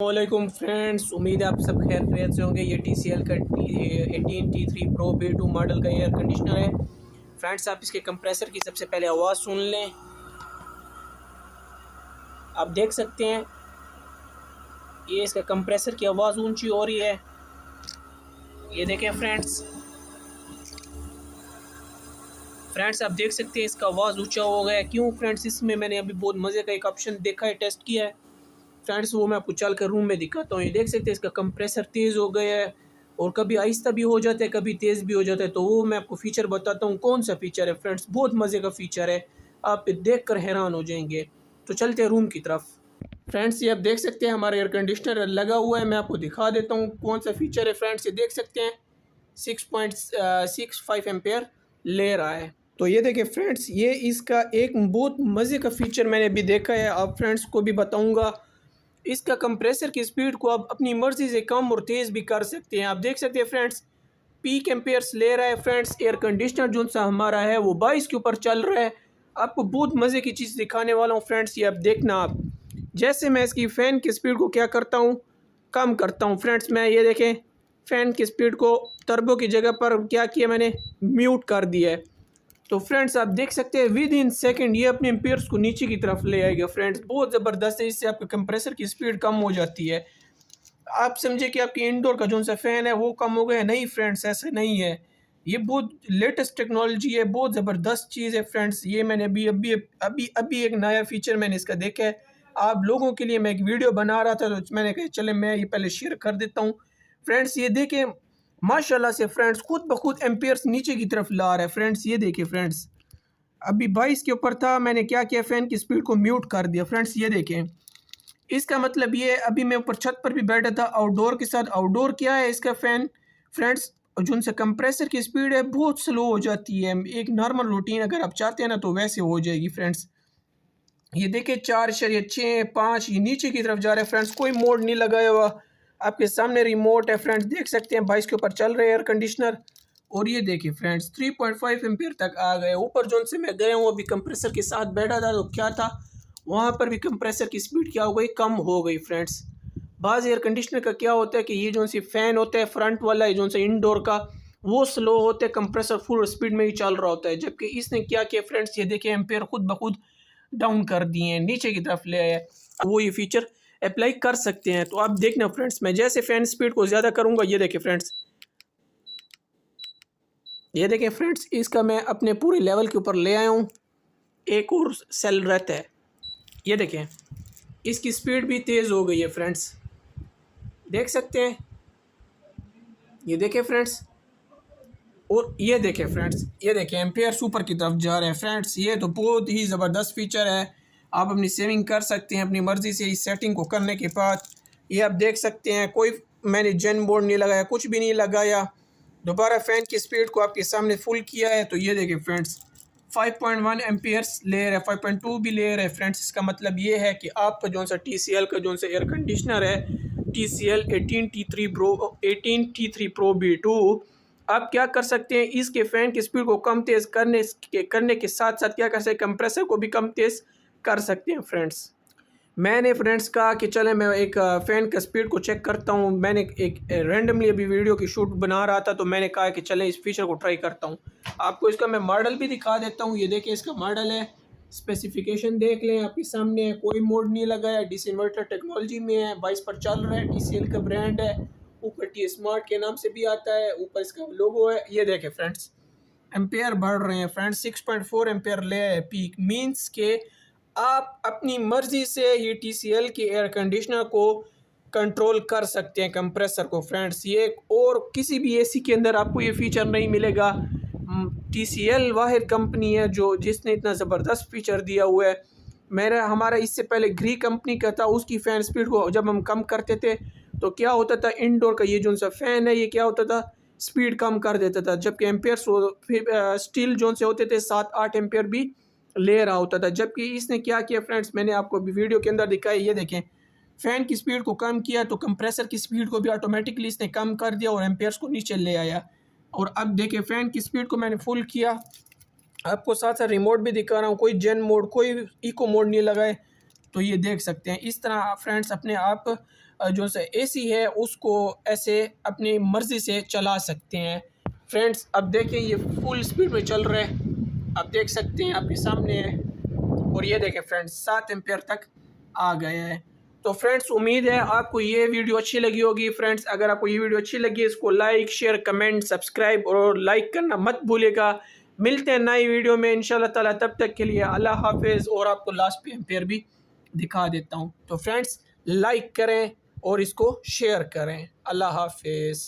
वालेकुम फ्रेंड्स, उम्मीद है आप सब खैरियत से होंगे। ये TCL का 18T3 Pro B2 मॉडल का एयर कंडीशनर है। फ्रेंड्स, आप इसके कंप्रेसर की सबसे पहले आवाज़ सुन लें। आप देख सकते हैं ये इसका कंप्रेसर की आवाज़ ऊंची हो रही है। ये देखें फ्रेंड्स, आप देख सकते हैं इसका आवाज़ ऊंचा हो गया है। क्यों फ्रेंड्स? इसमें मैंने अभी बहुत मज़े का एक ऑप्शन देखा है, टेस्ट किया है फ्रेंड्स। वो मैं आपको चल कर रूम में दिखाता हूँ। ये देख सकते हैं इसका कंप्रेसर तेज़ हो गया है और कभी आहिस्ता भी हो जाता है, कभी तेज़ भी हो जाता है। तो वो मैं आपको फ़ीचर बताता हूँ। कौन सा फ़ीचर है फ्रेंड्स? बहुत मज़े का फ़ीचर है, आप देख कर हैरान हो जाएंगे। तो चलते हैं रूम की तरफ। फ्रेंड्स, ये आप देख सकते हैं हमारा एयर कंडीशनर लगा हुआ है। मैं आपको दिखा देता हूँ कौन सा फ़ीचर है फ्रेंड्स। ये देख सकते हैं 6.65 एम्पेयर ले रहा है। तो ये देखिए फ्रेंड्स, ये इसका एक बहुत मज़े का फ़ीचर मैंने भी देखा है, आप फ्रेंड्स को भी बताऊंगा। इसका कंप्रेसर की स्पीड को आप अपनी मर्ज़ी से कम और तेज़ भी कर सकते हैं। आप देख सकते हैं फ्रेंड्स, पीक एम्पेयर्स ले रहा है फ्रेंड्स। एयर कंडीशनर जो सा हमारा है वो 22 के ऊपर चल रहा है। आपको बहुत मज़े की चीज़ दिखाने वाला हूँ फ्रेंड्स, ये आप देखना। आप जैसे मैं इसकी फ़ैन की स्पीड को क्या करता हूँ, कम करता हूँ फ्रेंड्स। मैं ये देखें, फ़ैन की स्पीड को टर्बो की जगह पर क्या किया मैंने, म्यूट कर दिया है। तो फ्रेंड्स, आप देख सकते हैं विद इन सेकेंड ये अपने एम्पेयर्स को नीचे की तरफ ले आएगा फ्रेंड्स। बहुत ज़बरदस्त है, इससे आपके कंप्रेसर की स्पीड कम हो जाती है। आप समझे कि आपकी इंडोर का जो सा फ़ैन है वो कम हो गया। नहीं फ्रेंड्स, ऐसा नहीं है। ये बहुत लेटेस्ट टेक्नोलॉजी है, बहुत ज़बरदस्त चीज़ है फ्रेंड्स। ये मैंने अभी अभी अभी अभी एक नया फ़ीचर मैंने इसका देखा है। आप लोगों के लिए मैं एक वीडियो बना रहा था, तो मैंने कहा चले मैं ये पहले शेयर कर देता हूँ फ्रेंड्स। ये देखें माशाल्लाह से फ्रेंड्स, खुद ब खुद एम्पेयर्स नीचे की तरफ ला रहा है फ्रेंड्स। ये देखिए फ्रेंड्स, अभी 22 के ऊपर था, मैंने क्या किया, फ़ैन की स्पीड को म्यूट कर दिया फ्रेंड्स। ये देखें, इसका मतलब ये, अभी मैं ऊपर छत पर भी बैठा था आउटडोर के साथ। आउटडोर क्या है इसका फ़ैन फ्रेंड्स, जो उनसे कंप्रेसर की स्पीड है बहुत स्लो हो जाती है। एक नॉर्मल रूटीन अगर आप चाहते हैं ना तो वैसे हो जाएगी फ्रेंड्स। ये देखिए 4.6 5 ये नीचे की तरफ जा रहा है फ्रेंड्स। कोई मोड नहीं लगाया हुआ, आपके सामने रिमोट है फ्रेंड्स। देख सकते हैं 22 के ऊपर चल रहे हैं एयर कंडीशनर। और ये देखिए फ्रेंड्स 3.5 एम्पीयर तक आ गए। ऊपर जोन से मैं गया हूँ, अभी कंप्रेसर के साथ बैठा था तो क्या था, वहाँ पर भी कंप्रेसर की स्पीड क्या हो गई, कम हो गई फ्रेंड्स। बाज़ एयर कंडीशनर का क्या होता है कि ये जो सी फ़ैन होता है फ्रंट वाला, ये जो सा इंडोर का, वो स्लो होता है, कंप्रेसर फुल स्पीड में ही चल रहा होता है। जबकि इसने क्या किया फ्रेंड्स, ये देखिए एम्पेयर खुद ब खुद डाउन कर दिए हैं, नीचे की तरफ ले आया है। वो ये फीचर अप्लाई कर सकते हैं। तो आप देखना फ्रेंड्स, मैं जैसे फ़ैन स्पीड को ज़्यादा करूँगा, ये देखें फ्रेंड्स, ये देखें फ्रेंड्स, इसका मैं अपने पूरे लेवल के ऊपर ले आया हूँ। एक और सेल रहता है, ये देखें, इसकी स्पीड भी तेज़ हो गई है फ्रेंड्स। देख सकते हैं, ये देखें फ्रेंड्स। और ये देखें फ्रेंड्स, ये देखें एम्पेयर ऊपर की तरफ जा रहे हैं फ्रेंड्स। ये तो बहुत ही ज़बरदस्त फीचर है। आप अपनी सेविंग कर सकते हैं अपनी मर्ज़ी से इस सेटिंग को करने के बाद। ये आप देख सकते हैं, कोई मैंने जेन बोर्ड नहीं लगाया, कुछ भी नहीं लगाया। दोबारा फ़ैन की स्पीड को आपके सामने फुल किया है तो ये देखें फ्रेंड्स 5.1 एम्पेयर्स ले रहा है, 5.2 भी ले रहा है फ्रेंड्स। इसका मतलब ये है कि आपका जो सा TCL का जो सा एयर कंडीशनर है, TCL 18T3 Pro B2, आप क्या कर सकते हैं, इसके फ़ैन की स्पीड को कम तेज़ करने के साथ साथ क्या कर सकते हैं, कंप्रेसर को भी कम तेज़ कर सकते हैं फ्रेंड्स। मैंने फ्रेंड्स कहा कि चले मैं एक फ़ैन का स्पीड को चेक करता हूँ। मैंने एक रैंडमली अभी वीडियो की शूट बना रहा था तो मैंने कहा कि चले इस फीचर को ट्राई करता हूँ। आपको इसका मैं मॉडल भी दिखा देता हूँ। ये देखिए इसका मॉडल है, स्पेसिफिकेशन देख लें, आपके सामने है। कोई मोड नहीं लगाया, डिस इन्वर्टर टेक्नोलॉजी में है, 22 पर चल रहा है, TCL का ब्रांड है। ऊपर T स्मार्ट के नाम से भी आता है, ऊपर इसका लोगो है। ये देखें फ्रेंड्स, एम्पेयर बढ़ रहे हैं फ्रेंड्स, 6.4 एम्पेयर ले है पीक। मीन्स के आप अपनी मर्ज़ी से ये TCL के एयर कंडीशनर को कंट्रोल कर सकते हैं, कंप्रेसर को फ्रेंड्स। ये और किसी भी AC के अंदर आपको ये फ़ीचर नहीं मिलेगा। TCL वाहिद कंपनी है जो जिसने इतना ज़बरदस्त फ़ीचर दिया हुआ है। हमारा इससे पहले ग्री कंपनी का था, उसकी फ़ैन स्पीड को जब हम कम करते थे तो क्या होता था, इंडोर का ये जो सा फ़ैन है ये क्या होता था, स्पीड कम कर देता था। जबकि एम्पेयर्स फिर स्टील जोन से होते थे 7-8 एम्पेयर भी ले रहा होता था। जबकि इसने क्या किया फ्रेंड्स, मैंने आपको अभी वीडियो के अंदर दिखाया, ये देखें, फ़ैन की स्पीड को कम किया तो कंप्रेसर की स्पीड को भी ऑटोमेटिकली इसने कम कर दिया और एम्पेयर्स को नीचे ले आया। और अब देखें फ़ैन की स्पीड को मैंने फुल किया, आपको साथ साथ रिमोट भी दिखा रहा हूँ। कोई जेन मोड, कोई इको मोड नहीं लगाए। तो ये देख सकते हैं, इस तरह फ्रेंड्स अपने आप जो से एसी है उसको ऐसे अपनी मर्ज़ी से चला सकते हैं। फ्रेंड्स अब देखिए ये फुल स्पीड में चल रहा है, आप देख सकते हैं आपके सामने है। और ये देखें फ्रेंड्स 7 एम्पेयर तक आ गया है। तो फ्रेंड्स उम्मीद है आपको ये वीडियो अच्छी लगी होगी। फ्रेंड्स अगर आपको ये वीडियो अच्छी लगी इसको लाइक शेयर कमेंट सब्सक्राइब और लाइक करना मत भूलिएगा। मिलते हैं नई वीडियो में इंशाल्लाह ताला, तब तक के लिए अल्लाह हाफिज़। और आपको लास्ट पे एम्पेयर भी दिखा देता हूँ। तो फ्रेंड्स लाइक करें और इसको शेयर करें। अल्लाह हाफिज़।